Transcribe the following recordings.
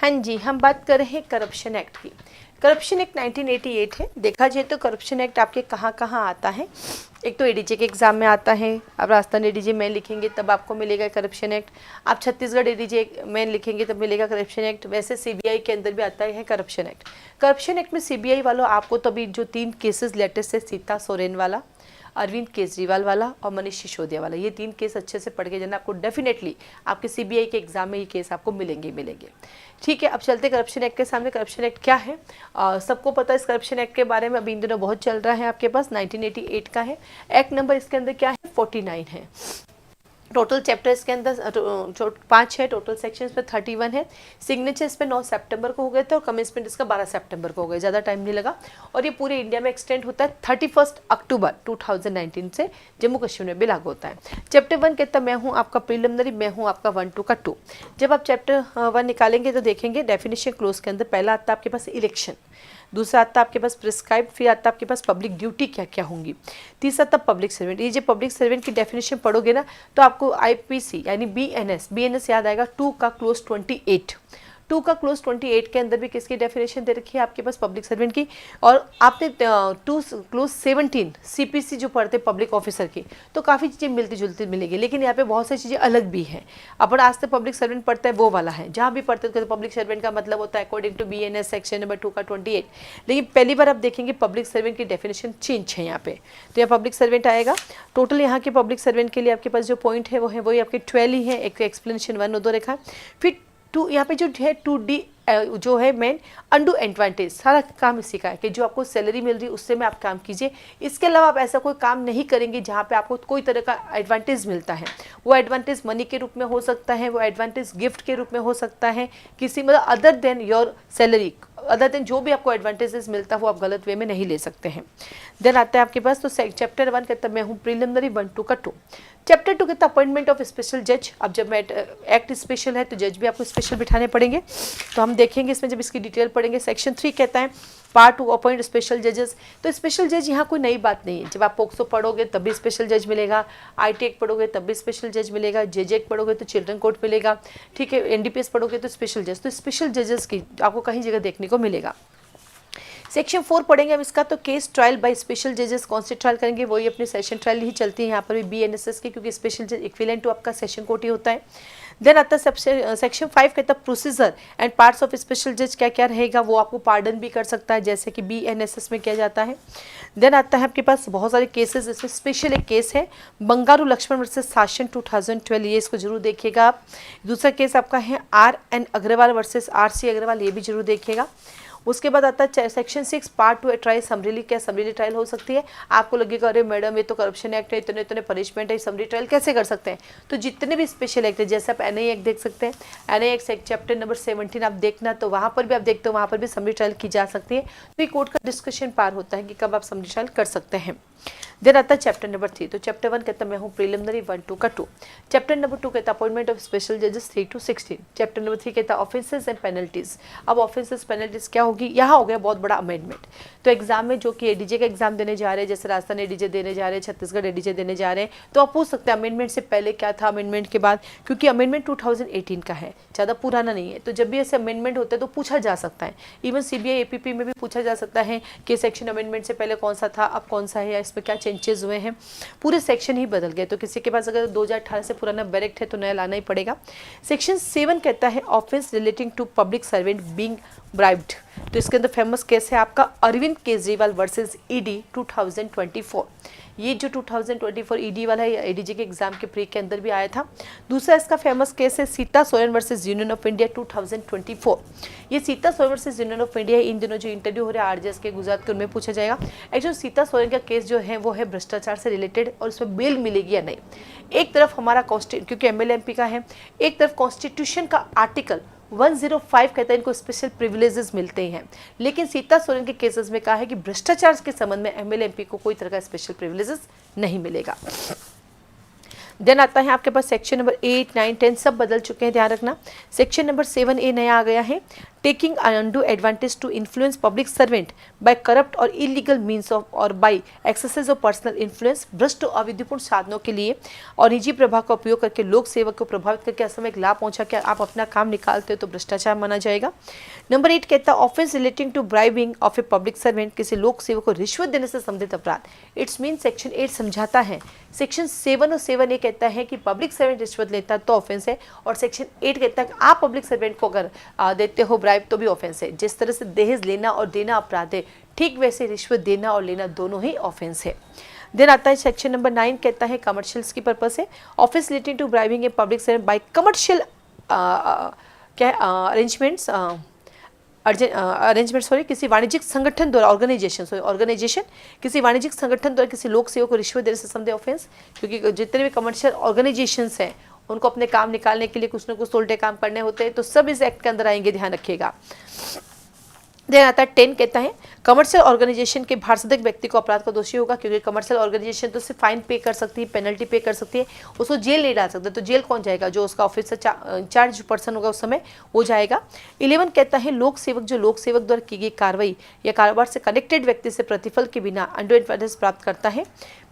हाँ जी, हम बात कर रहे हैं करप्शन एक्ट की। करप्शन एक्ट 1988 है। देखा जाए तो करप्शन एक्ट आपके कहाँ कहाँ आता है। एक तो एडीजे के एग्जाम में आता है। आप राजस्थान एडीजे में लिखेंगे तब आपको मिलेगा करप्शन एक्ट। आप छत्तीसगढ़ एडीजे में लिखेंगे तब मिलेगा करप्शन एक्ट। वैसे सीबीआई के अंदर भी आता है करप्शन एक्ट। करप्शन एक्ट में सीबीआई वालों आपको तभी जो 3 केसेस लेटेस्ट है, सीता सोरेन वाला, अरविंद केजरीवाल वाला और मनीष सिसोदिया वाला, ये 3 केस अच्छे से पढ़ के जाना। आपको डेफिनेटली आपके सीबीआई के एग्जाम में ये केस आपको मिलेंगे। ठीक है, अब चलते करप्शन एक्ट के सामने। करप्शन एक्ट क्या है? सबको पता है इस करप्शन एक्ट के बारे में, अभी इन दिनों बहुत चल रहा है। आपके पास 1988 का है। एक्ट नंबर इसके अंदर क्या है? 49 है। टोटल चैप्टर इसके अंदर 5 है। टोटल सेक्शन पे 31 है। सिग्नेचर इस पे 9 सितंबर को हो गए थे और कमेंसमेंट इसका 12 सितंबर को हो गए। ज़्यादा टाइम नहीं लगा और ये पूरे इंडिया में एक्सटेंड होता है 31 अक्टूबर 2019 से जम्मू कश्मीर में भी लागू होता है। चैप्टर 1 कहता है मैं हूँ आपका प्रिलिमिनरी, मैं हूँ आपका 1 2 का 2। जब आप चैप्टर 1 निकालेंगे तो देखेंगे डेफिनेशन क्लोज के अंदर पहला आता है आपके पास इलेक्शन, दूसरा आता है आपके पास प्रिस्क्राइब, फिर आता है आपके पास पब्लिक ड्यूटी क्या क्या होंगी, तीसरा आता पब्लिक सर्वेंट। ये जो पब्लिक सर्वेंट की डेफिनेशन पढ़ोगे ना तो आपको आईपीसी यानी बीएनएस याद आएगा। 2 का क्लोज 28, 2 का क्लोज 28 के अंदर भी किसकी डेफिनेशन दे रखी है आपके पास? पब्लिक सर्वेंट की। और आपने 2 क्लोज 17 सीपीसी जो पढ़ते पब्लिक ऑफिसर की, तो काफ़ी चीज़ें मिलती जुलती मिलेगी, लेकिन यहाँ पे बहुत सारी चीज़ें अलग भी हैं। अपन आज तक पब्लिक सर्वेंट पढ़ते हैं वो वाला है, जहाँ भी पढ़ते हैं तो पब्लिक सर्वेंट का मतलब होता है according to BNS section number 2 का 28। लेकिन पहली बार आप देखेंगे पब्लिक सर्वेंट की डेफिनेशन चेंज है यहाँ पे, तो यहाँ पब्लिक सर्वेंट आएगा। टोटल यहाँ के पब्लिक सर्वेंट के लिए आपके पास जो पॉइंट है वो है वही आपके 12 ही है। एक एक्सप्लेनेशन 1 और 2 रखा। फिर 2 यहाँ पे जो है 2D जो है मेन अंडू एडवांटेज, सारा काम इसी का है कि जो आपको सैलरी मिल रही है उससे में आप काम कीजिए। इसके अलावा आप ऐसा कोई काम नहीं करेंगे जहाँ पे आपको कोई तरह का एडवांटेज मिलता है। वो एडवांटेज मनी के रूप में हो सकता है, वो एडवांटेज गिफ्ट के रूप में हो सकता है, किसी मतलब other than your salary, other than जो भी आपको एडवांटेजेस मिलता है वो आप गलत वे में नहीं ले सकते हैं। देन आता है आपके पास तो चैप्टर 1 कहता है मैं हूँ प्रिलिमिनरी, 1 2 का 2। चैप्टर 2 कहता है अपॉइंटमेंट ऑफ स्पेशल जज। अब जब एक्ट स्पेशल है तो जज भी आपको स्पेशल बिठाने पड़ेंगे, तो हम देखेंगे इसमें जब इसकी डिटेल पढ़ेंगे। सेक्शन 3 कहता है पार्ट 2 अपॉइंट स्पेशल जजेस। तो स्पेशल जज यहाँ कोई नई बात नहीं है। जब आप पोक्सो पढ़ोगे तब भी स्पेशल जज मिलेगा, आईटी एक्ट पढ़ोगे तब भी स्पेशल जज मिलेगा, जेजे एक्ट पढ़ोगे तो चिल्ड्रन कोर्ट मिलेगा, ठीक है, एनडीपीएस पढ़ोगे तो स्पेशल जज। तो स्पेशल जजेस की आपको कहीं जगह देखने को मिलेगा। सेक्शन 4 पढ़ेंगे हम इसका, तो केस ट्रायल बाय स्पेशल जजेस कौन से ट्रायल करेंगे? वही अपनी सेशन ट्रायल ही चलती है यहाँ पर भी बीएनएसएस की, क्योंकि स्पेशल जज इक्विवेलेंट टू आपका सेशन कोर्ट ही होता है। देन आता है सेक्शन 5 कहता है procedure and parts of special जज क्या क्या रहेगा, वो आपको पार्डन भी कर सकता है जैसे कि बीएनएसएस में किया जाता है। देन आता है आपके पास बहुत सारे केसेस, इसमें स्पेशल एक केस है बंगारू लक्ष्मण वर्सेस शासन 2012, ये इसको जरूर देखिएगा आप। दूसरा केस आपका है RN Agarwal versus RC Agarwal, ये भी जरूर देखिएगा। उसके बाद आता है सेक्शन 6 पार्ट 2 ट्रायल समरीली। क्या समरीली ट्रायल हो सकती है? आपको लगेगा अरे मैडम ये तो करप्शन एक्ट है, इतने इतने पनिशमेंट है, समरी ट्रायल कैसे कर सकते हैं? तो जितने भी स्पेशल एक्ट है, जैसे आप एनआई एक्ट देख सकते हैं, एनआई एक्ट चैप्टर नंबर 17 आप देखना, तो वहाँ पर भी आप देखते हो वहाँ पर भी समरी ट्रायल की जा सकती है। तो ये कोर्ट का डिस्कशन पार होता है कि कब आप समरी ट्रायल कर सकते हैं। देन आता है चैप्टर नंबर 3। तो चैप्टर 1 कहता है मैं हूँ प्रिलिमिनरी, 1 2 का 2। चैप्टर नंबर 2 कहता है अपॉइंटमेंट ऑफ स्पेशल जजेस 3 to 16। चैप्टर नंबर 3 कहता है ऑफेंसेस एंड पेनल्टीज। अब ऑफेंसेस पेनल्टीज क्या होगी? यहाँ हो गया बहुत बड़ा अमेंडमेंट। तो एग्जाम में जो कि एडीजे का एग्जाम देने जा रहे हैं, जैसे राजस्थान एडीजे देने जा रहे हैं, छत्तीसगढ़ एडीजे देने जा रहे हैं, तो आप पूछ सकते हैं अमेंडमेंट से पहले क्या था, अमेंडमेंट के बाद, क्योंकि अमेंडमेंट 2018 का है, ज़्यादा पुराना नहीं है। तो जब भी ऐसे अमेंडमेंट होते हैं तो पूछा जा सकता है। इवन सीबीआई एपीपी में भी पूछा जा सकता है कि सेक्शन अमेंडमेंट से पहले कौन सा था, अब कौन सा है, या इसमें क्या चेंजेस हुए हैं। पूरे सेक्शन ही बदल गए, तो किसी के पास अगर 2018 से पुराना बैरेक्ट है तो नया लाना ही पड़ेगा। सेक्शन 7 कहता है offence relating to public servant being bribed. तो इसके अंदर फेमस केस है आपका अरविंद केजरीवाल वर्सेस ईडी 2024। ये जो 2024 ईडी वाला है एडीजे के एग्जाम के प्री के अंदर भी आया था। दूसरा इसका फेमस केस है Sita Soren versus union of India 2024। ये Sita Soren versus union of India in दिनों जो इंटरव्यू हो रहा है आरजेएस के गुजरात के, उनमें पूछा जाएगा। एक्चुअली सीता सोरेन का केस जो है वो है भ्रष्टाचार से रिलेटेड, और उसमें बेल मिलेगी या नहीं। एक तरफ हमारा क्योंकि एमएलए एमपी का है, एक तरफ कॉन्स्टिट्यूशन का आर्टिकल 105 कहता है इनको स्पेशल प्रिविलेजेस मिलते हैं, लेकिन सीता सोरेन के केसेस में कहा है कि भ्रष्टाचार के संबंध में एमएलए एमपी को कोई तरह का स्पेशल प्रिविलेजेस नहीं मिलेगा। देन आता है आपके पास सेक्शन नंबर 8, 9, 10 सब बदल चुके हैं, ध्यान रखना। सेक्शन नंबर 7A नया आ गया है, taking undue advantage to influence public servant by corrupt और इलीगल मीन्स ऑफ और by excesses of personal influence, भ्रष्ट और अविधिपूर्ण साधनों के लिए और निजी प्रभाव का उपयोग करके लोक सेवक को प्रभावित करके असामयिक लाभ पहुंचा के आप अपना काम निकालते हो तो भ्रष्टाचार माना जाएगा। नंबर 8 कहता है offence relating to bribing of a public servant, किसी लोक सेवक को रिश्वत देने से संबंधित अपराध। इट्स मीन सेक्शन 8 समझाता है, सेक्शन 7 और 7A कहता है कि पब्लिक सर्वेंट रिश्वत लेता है तो ऑफेंस है, और सेक्शन 8 कहता है कि आप पब्लिक सर्वेंट को अगर देते हो ब्राइब तो भी ऑफेंस है। जिस तरह से दहेज लेना और देना अपराध है, ठीक वैसे रिश्वत देना और लेना दोनों ही ऑफेंस है। देन आता है सेक्शन नंबर 9 कहता है कमर्शियल्स की पर्पस है, offence relating to bribing a public servant by commercial arrangements किसी वाणिज्यिक संगठन द्वारा ऑर्गेनाइजेशन किसी वाणिज्यिक संगठन द्वारा किसी लोक सेवक को रिश्वत देने से संबंधित ऑफेंस, क्योंकि जितने भी कमर्शियल ऑर्गेनाइजेशंस हैं उनको अपने काम निकालने के लिए कुछ न कुछ उल्टे काम करने होते हैं, तो सब इस एक्ट के अंदर आएंगे, ध्यान रखिएगा। देन आता है 10 कहता है कमर्शियल ऑर्गेनाइजेशन के भारसाधक व्यक्ति को अपराध का दोषी होगा, क्योंकि कमर्शियल ऑर्गेनाइजेशन तो सिर्फ फाइन पे कर सकती है, पेनल्टी पे कर सकती है, उसको जेल नहीं डाल सकते, तो जेल कौन जाएगा? जो उसका ऑफिसर इंचार्ज पर्सन होगा उस समय वो जाएगा। 11 कहता है लोक सेवक जो लोक सेवक द्वारा की गई कार्रवाई या कारोबार से कनेक्टेड व्यक्ति से प्रतिफल के बिना अंडू एडवांटेज प्राप्त करता है।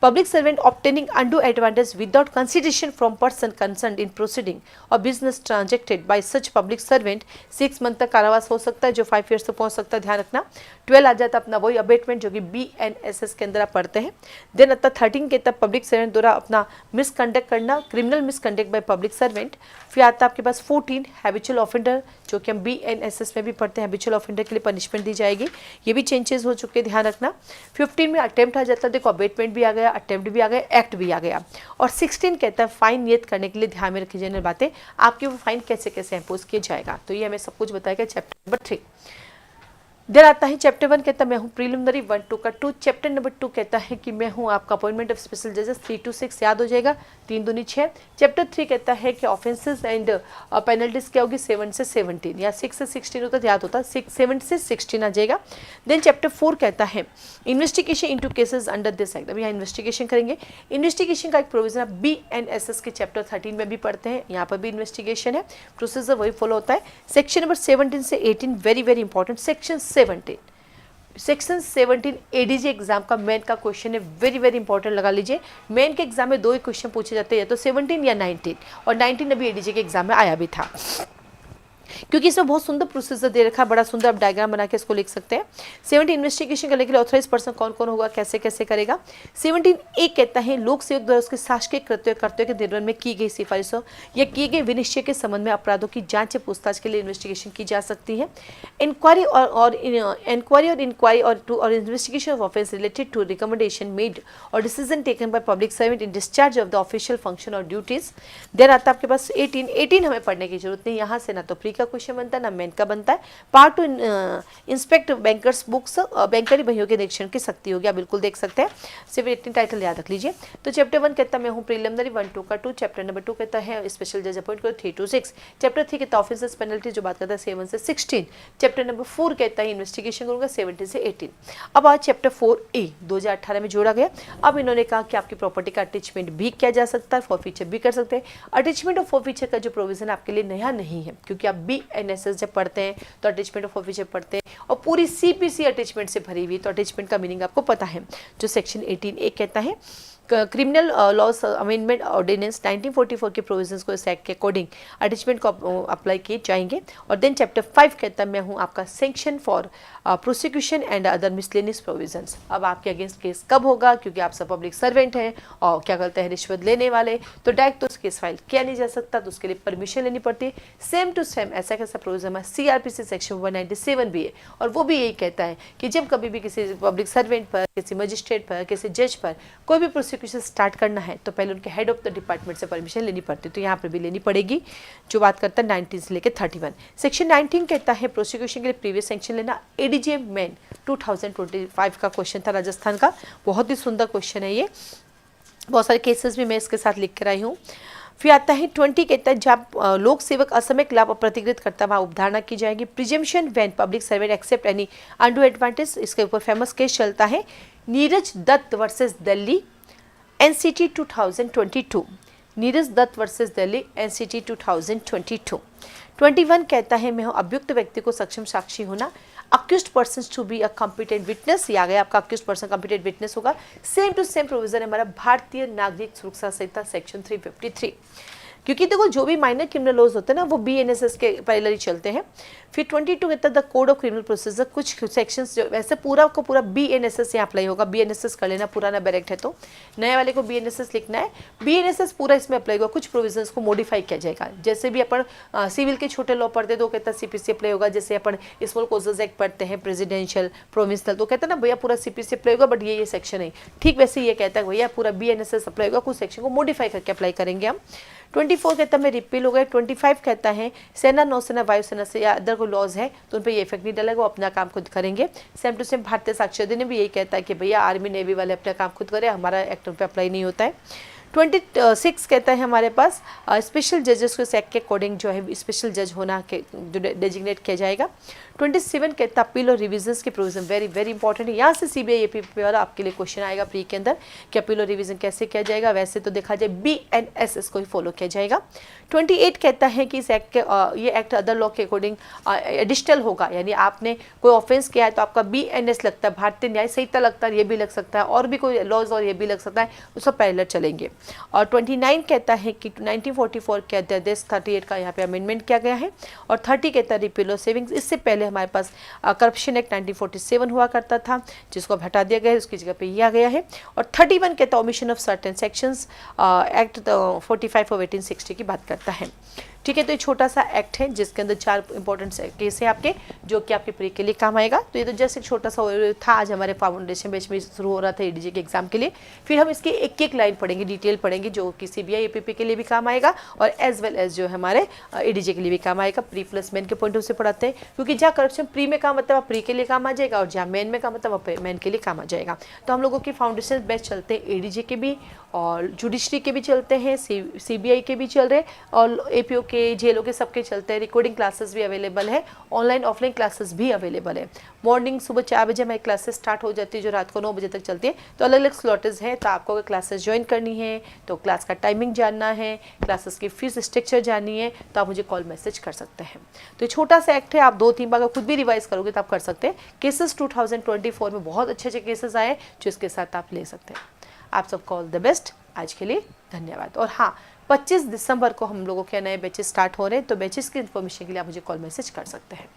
Public servant obtaining undue advantage without consideration from person concerned in proceeding or business transacted by such public servant 6 month तक कारावास हो सकता है, जो 5 ईयर्स तक पहुंच सकता है, ध्यान रखना। 12 आ जाता है अपना वही अबेटमेंट जो कि BNSS के अंदर आप पढ़ते हैं। देन आता 13 के तब पब्लिक सर्वेंट द्वारा अपना मिसकंडक्ट करना, criminal misconduct bye public servant. फिर आता है आपके पास 14 हैबिचुअल ऑफेंडर, जो कि हम BNSS में भी पढ़ते हैं, हैबिचुअल ऑफेंडर के लिए पनिशमेंट दी जाएगी, ये भी चेंजेस हो चुके हैं, ध्यान रखना। 15 में अटेम्प्ट आ जाता है, देखो अबेटमेंट भी आ गया, अटेम्प्ट भी आ गया, एक्ट भी आ गया। और 16 कहता है फाइन नियत करने के लिए ध्यान में रखी जाने बातें, आपके वो फाइन कैसे कैसे इम्पोज किया जाएगा, तो ये हमें सब कुछ बताएगा चैप्टर नंबर 3। देर आता है चैप्टर 1 कहता है मैं हूँ प्रीलिमिनरी 1 2 का 2। चैप्टर नंबर 2 कहता है कि मैं हूँ आपका अपॉइंटमेंट ऑफ स्पेशल जजेस 3 to 6, याद हो जाएगा, 3 दूनी 6। चैप्टर 3 कहता है कि ऑफेंसेस एंड पेनल्टीज क्या होगी 7 से 17 या 6 से 16 होता है, याद होता है 7 से 16 आ जाएगा। देन चैप्टर 4 कहता है investigation into cases under this act, अभी यहाँ इन्वेस्टिगेशन करेंगे। इन्वेस्टिगेशन का एक प्रोविजन आप BNSS के चैप्टर 13 में भी पढ़ते हैं, यहाँ पर भी इन्वेस्टिगेशन है, प्रोसीजर वही फॉलो होता है। सेक्शन नंबर 17 से 18 very very important. Section 17 ADJ exam का मेन का क्वेश्चन है, वेरी वेरी इंपॉर्टेंट लगा लीजिए। मेन के एग्जाम में 2 ही क्वेश्चन पूछे जाते हैं, या तो 17 या 19, और 19 अभी ADJ के एग्जाम में आया भी था, क्योंकि इसमें बहुत सुंदर प्रोसीजर दे रखा है, बड़ा सुंदर आप डायग्राम बना के इसको लिख सकते हैं। 17 इन्वेस्टिगेशन करने के लिए ऑथराइज पर्सन कौन कौन होगा, कैसे कैसे करेगा। 17A कहता है लोक सेवक द्वारा उसके शासकीय कर्तव्य के निर्वहन में की गई सिफारिशों या किए गए विनिश्चय के संबंध में अपराधों की जांच या पूछताछ के लिए इन्वेस्टिगेशन की जा सकती है। इंक्वायरी और investigation of offence related to recommendation made और decision taken by public servant in discharge of the official function और ड्यूटीज। देन आता है आपके पास 18 हमें पढ़ने की जरूरत नहीं, यहाँ से ना तो प्री का क्वेश्चन बनता है ना मेन का बनता है। पार्ट 2 इंस्पेक्ट बैंकर्स बुक्स, बैंकरी भैया के निरीक्षण की शक्ति होगी, आप बिल्कुल देख सकते हैं, सिर्फ 18 टाइटल याद रख लीजिए। तो चैप्टर 1 कहता है मैं हूँ प्रीलिमिनरी 1 2 का 2। चैप्टर नंबर 2 कहता है स्पेशल जज अपॉइंट करो 3 to 6। चैप्टर 3 कहता है ऑफेंसेस पेनल्टी, जो बात करता है 7 से 16। चैप्टर नंबर 4 कहता है इन्वेस्टिगेशन करूंगा 17 से 18। अब आज चैप्टर 4A 2018 में जोड़ा गया। अब इन्होंने कहा कि आपकी प्रॉपर्टी का अटैचमेंट भी किया जा सकता है, फॉरफीचर भी कर सकते हैं। अटैचमेंट और फॉरफीचर का जो प्रोविजन आपके लिए नया नहीं है, क्योंकि आप BNSS जब पढ़ते हैं तो अटैचमेंट और फॉरफीचर पढ़ते हैं, और पूरी CPC अटैचमेंट से भरी हुई, तो अटैचमेंट का मीनिंग आपको पता है। जो सेक्शन 18A कहता है क्रिमिनल लॉस अमेंडमेंट ऑर्डिनेंस 1944 के प्रोविजंस को इस एक्ट के अकॉर्डिंग अटैचमेंट को अप्लाई किए जाएंगे। और देन चैप्टर 5 कहता है मैं हूँ आपका sanction for prosecution and other miscellaneous provisions. अब आपके अगेंस्ट केस कब होगा, क्योंकि आप सब पब्लिक सर्वेंट हैं और क्या करते हैं रिश्वत लेने वाले, तो डायरेक्ट तो केस फाइल किया नहीं जा सकता, तो उसके लिए परमिशन लेनी पड़ती है। सेम टू सेम ऐसा कैसा प्रोविजन है CRPC सेक्शन 197 भी है, और वो भी यही कहता है कि जब कभी भी किसी पब्लिक सर्वेंट पर, किसी मजिस्ट्रेट पर, किसी जज पर कोई भी प्रोसिक्यूशन स्टार्ट करना है तो पहले उनके हेड ऑफ द डिपार्टमेंट से परमिशन लेनी पड़ती है, तो यहाँ पर भी लेनी पड़ेगी, जो बात करता है 19 से लेकर 31। सेक्शन 19 कहता है प्रोसिक्यूशन के लिए प्रीवियस सैंक्शन लेना। ADJ मेन 2025 का क्वेश्चन था राजस्थान का, बहुत ही सुंदर क्वेश्चन है ये, बहुत सारे केसेस भी मैं इसके साथ लिख कर आई हूँ। फिर आता है 20 कहता है जब लोक सेवक असमयिक लाभ प्रतिकृत करता वहाँ उपधारणा की जाएगी। Presumption when public servant accept any undue advantage, इसके ऊपर फेमस केस चलता है Neeraj Dutt versus Delhi NCT 2022। Neeraj Dutt versus Delhi NCT 2022। 21 कहता है मैं हूँ अभियुक्त व्यक्ति को सक्षम साक्षी होना, accused person to be a competent witness, ये आ गया आपका अक्यूज्ड पर्सन कॉम्पिटेंट विटनेस होगा। सेम टू सेम प्रोविजन है हमारा भारतीय नागरिक सुरक्षा संहिता सेक्शन 353, क्योंकि देखो जो भी माइनर क्रिमिनल लॉज होते हैं ना वो बीएनएसएस के पैरेलली चलते हैं। फिर 22 कहता है the code of criminal procedure, कुछ सेक्शंस जो वैसे पूरा को पूरा बीएनएसएस यहाँ अप्लाई होगा, बीएनएसएस कर लेना, पुराना बैरेक्ट है तो नए वाले को बीएनएसएस लिखना है, बीएनएसएस पूरा इसमें अप्लाई होगा, कुछ प्रोविजंस को मॉडिफाई किया जाएगा। जैसे भी अपन सिविल के छोटे लॉ पढ़ते तो कहता है सीपीसी अप्लाई होगा, जैसे अपन स्मॉल कोजेज एक्ट पढ़ते हैं प्रेसिडेंशियल प्रोविंशियल तो कहता है ना भैया पूरा सीपीसी अप्लाई होगा बट ये सेक्शन है, ठीक वैसे ये कहता है भैया पूरा बीएनएसएस अप्लाई होगा, कुछ सेक्शन को मॉडिफाई करके अप्लाई करेंगे हम। 24 कहता है मैं रिपील हो गया। 25 कहता है सेना नौसेना वायुसेना से या अदर कोई लॉज है तो उन पर ये इफेक्ट नहीं डालेगा, वो अपना काम खुद करेंगे। सेम टू सेम भारतीय साक्ष्य अधिनियम भी यही कहता है कि भैया आर्मी नेवी वाले अपना काम खुद करें, हमारा एक्ट उन पर अप्लाई नहीं होता है। 26 कहता है हमारे पास स्पेशल जजेस को इस एक्ट के अकॉर्डिंग जो है स्पेशल जज होना के जो डेजिग्नेट किया जाएगा। 27 कहता है अपील और रिविजन्स के प्रोविजन वेरी वेरी इंपॉर्टेंट है, यहाँ से सीबीआई एपीपी वाला आपके लिए क्वेश्चन आएगा प्री के अंदर कि अपील और रिविजन कैसे किया जाएगा, वैसे तो देखा जाए बीएनएसएस को ही फॉलो किया जाएगा। 28 कहता है कि इस एक्ट के ये एक्ट अदर लॉ के अकॉर्डिंग एडिशनल होगा, यानी आपने कोई ऑफेंस किया है तो आपका बीएनएस लगता है, भारतीय न्याय संहिता लगता है, ये भी लग सकता है, और भी कोई लॉज और ये भी लग सकता है, उसको पैरेलल चलेंगे। और 29 कहता है कि 1944 के अध्यादेश 38 का यहाँ पे अमेंडमेंट किया गया है। और 30 कहता है रिपील ऑफ सेविंग्स, इससे पहले हमारे पास करप्शन एक्ट 1947 हुआ करता था जिसको अब हटा दिया गया है, उसकी जगह पे ये आ गया है। और 31 कहता है omission of certain sections, act 45 of 1860 की बात करता है। ठीक है, तो ये छोटा सा एक्ट है जिसके अंदर 4 इंपॉर्टेंट केस है आपके जो कि आपके प्री के लिए काम आएगा। तो ये तो जस्ट एक छोटा सा था आज हमारे फाउंडेशन बैच में शुरू हो रहा था एडीजे के एग्जाम के लिए। फिर हम इसकी एक एक लाइन पढ़ेंगे, डिटेल पढ़ेंगे जो कि सीबीआई एपीपी के लिए भी काम आएगा और एज वेल एज जो है हमारे एडीजे के लिए भी काम आएगा। प्री प्लस मेन के पॉइंट ऑफ से पढ़ाते हैं, क्योंकि जहाँ करप्शन प्री में काम आता है प्री के लिए काम आ जाएगा और जहाँ मेन में काम आता है मेन के लिए काम आ जाएगा। तो हम लोगों की फाउंडेशन बैच चलते हैं एडीजे के भी और जुडिशरी के भी चलते हैं, सीबीआई के भी चल रहे और एपीओ के जेलों के सबके चलते हैं। रिकॉर्डिंग क्लासेस भी अवेलेबल है, ऑनलाइन ऑफलाइन क्लासेस भी अवेलेबल है। मॉर्निंग सुबह 4 बजे हमारी क्लासेस स्टार्ट हो जाती है जो रात को 9 बजे तक चलती है। तो अलग अलग स्लॉटेज हैं, तो आपको अगर क्लासेस ज्वाइन करनी है तो क्लास का टाइमिंग जानना है, क्लासेस की फीस स्ट्रक्चर जाननी है तो आप मुझे कॉल मैसेज कर सकते हैं। तो छोटा सा एक्ट है, आप 2-3 बार खुद भी रिवाइज करोगे तो आप कर सकते हैं। केसेस 2024 में बहुत अच्छे अच्छे केसेस आए जो इसके साथ आप ले सकते हैं। आप सबको ऑल द बेस्ट, आज के लिए धन्यवाद। और हाँ, 25 दिसंबर को हम लोगों के नए बैचेस स्टार्ट हो रहे हैं, तो बैचेस की इन्फॉर्मेशन के लिए आप मुझे कॉल मैसेज कर सकते हैं।